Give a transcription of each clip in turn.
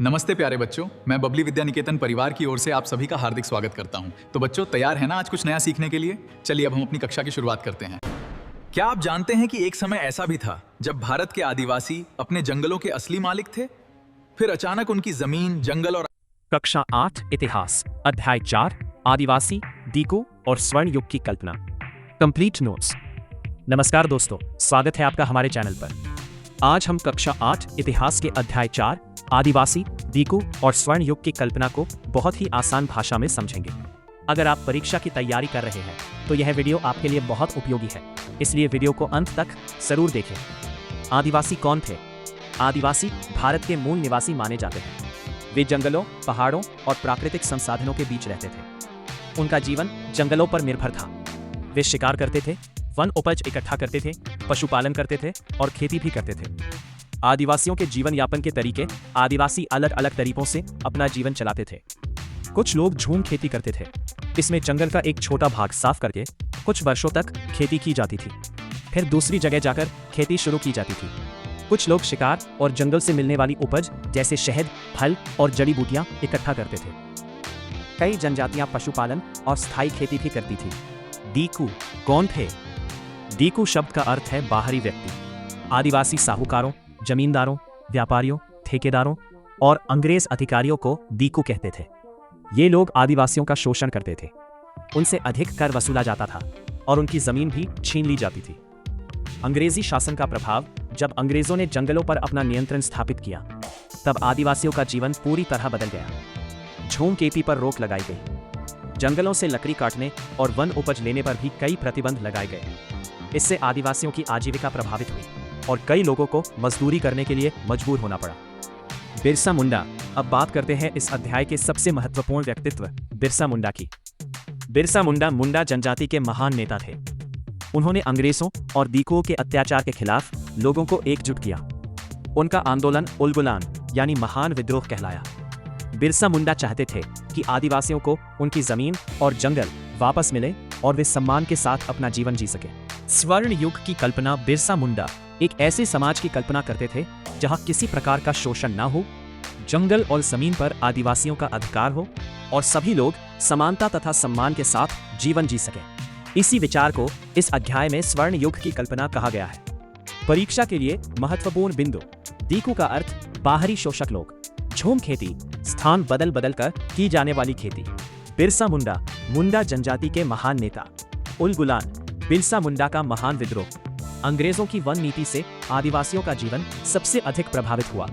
नमस्ते प्यारे बच्चों, मैं बबली विद्या निकेतन परिवार की ओर से आप सभी का हार्दिक स्वागत करता हूं। तो बच्चों, तैयार है ना आज कुछ नया सीखने के लिए? चलिए अब हम अपनी कक्षा की शुरुआत करते हैं। क्या आप जानते हैं कि एक समय ऐसा भी था जब भारत के आदिवासी अपने जंगलों के असली मालिक थे? फिर अचानक उनकी जमीन, जंगल और कक्षा 8 इतिहास अध्याय 4 आदिवासी, दीकू और स्वर्ण युग की कल्पना। Complete notes. नमस्कार दोस्तों, स्वागत है आपका हमारे चैनल पर। आज हम कक्षा 8 इतिहास के अध्याय 4 आदिवासी, दीकू और स्वर्ण युग की कल्पना को बहुत ही आसान भाषा में समझेंगे। अगर आप परीक्षा की तैयारी कर रहे हैं तो यह वीडियो आपके लिए बहुत उपयोगी है, इसलिए वीडियो को अंत तक जरूर देखें। आदिवासी कौन थे? आदिवासी भारत के मूल निवासी माने जाते हैं। वे जंगलों, पहाड़ों और प्राकृतिक संसाधनों के बीच रहते थे। उनका जीवन जंगलों पर निर्भर था। वे शिकार करते थे, वन उपज इकट्ठा करते थे, पशुपालन करते थे और खेती भी करते थे। आदिवासियों के जीवन यापन के तरीके। आदिवासी अलग अलग तरीकों से अपना जीवन चलाते थे। कुछ लोग झूम खेती करते थे। इसमें जंगल का एक छोटा भाग साफ करके कुछ वर्षों तक खेती की जाती थी। फिर दूसरी जगह जाकर खेती शुरू की जाती थी। कुछ लोग शिकार और जंगल से मिलने वाली उपज जैसे शहद, फल और जड़ी बूटियां इकट्ठा करते थे। कई जनजातियां पशुपालन और स्थायी खेती भी करती थी। दीकू कौन थे? दीकू शब्द का अर्थ है बाहरी व्यक्ति। आदिवासी साहूकारों, जमींदारों, व्यापारियों, ठेकेदारों और अंग्रेज अधिकारियों को दीकू कहते थे। ये लोग आदिवासियों का शोषण करते थे। उनसे अधिक कर वसूला जाता था और उनकी जमीन भी छीन ली जाती थी। अंग्रेजी शासन का प्रभाव। जब अंग्रेजों ने जंगलों पर अपना नियंत्रण स्थापित किया, तब आदिवासियों का जीवन पूरी तरह बदल गया। झूम खेती पर रोक लगाई गई। जंगलों से लकड़ी काटने और वन उपज लेने पर भी कई प्रतिबंध लगाए गए। इससे आदिवासियों की आजीविका प्रभावित हुई और कई लोगों को मजदूरी करने के लिए मजबूर होना पड़ा। बिरसा मुंडा। अब बात करते हैं इस अध्याय के सबसे महत्वपूर्ण व्यक्तित्व बिरसा मुंडा की। बिरसा मुंडा मुंडा जनजाति के महान नेता थे। उन्होंने अंग्रेजों और दीकुओं के अत्याचार के खिलाफ लोगों को एकजुट किया। उनका आंदोलन उलगुलान यानी महान विद्रोह कहलाया। बिरसा मुंडा चाहते थे कि आदिवासियों को उनकी जमीन और जंगल वापस मिले और वे सम्मान के साथ अपना जीवन जी सके। स्वर्ण युग की कल्पना। बिरसा मुंडा एक ऐसे समाज की कल्पना करते थे जहां किसी प्रकार का शोषण ना हो, जंगल और जमीन पर आदिवासियों का अधिकार हो और सभी लोग समानता तथा सम्मान के साथ जीवन जी सकें। इसी विचार को इस अध्याय में स्वर्ण युग की कल्पना कहा गया है। परीक्षा के लिए महत्वपूर्ण बिंदु। दीकू का अर्थ बाहरी शोषक लोग। झूम खेती, स्थान बदल बदल कर की जाने वाली खेती। बिरसा मुंडा मुंडा जनजाति के महान नेता। उलगुलान बिरसा मुंडा का महान विद्रोह। अंग्रेजों की वन नीति से आदिवासियों का जीवन सबसे अधिक प्रभावित हुआ।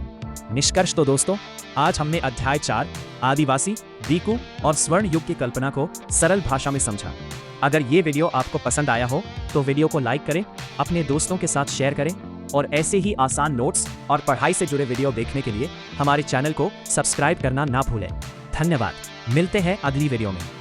निष्कर्ष तो दोस्तों, आज हमने अध्याय 4 आदिवासी, दीकू और स्वर्ण युग की कल्पना को सरल भाषा में समझा। अगर ये वीडियो आपको पसंद आया हो तो वीडियो को लाइक करें, अपने दोस्तों के साथ शेयर करें और ऐसे ही आसान नोट्स और पढ़ाई से जुड़े वीडियो देखने के लिए हमारे चैनल को सब्सक्राइब करना ना भूलें। धन्यवाद। मिलते हैं अगली वीडियो में।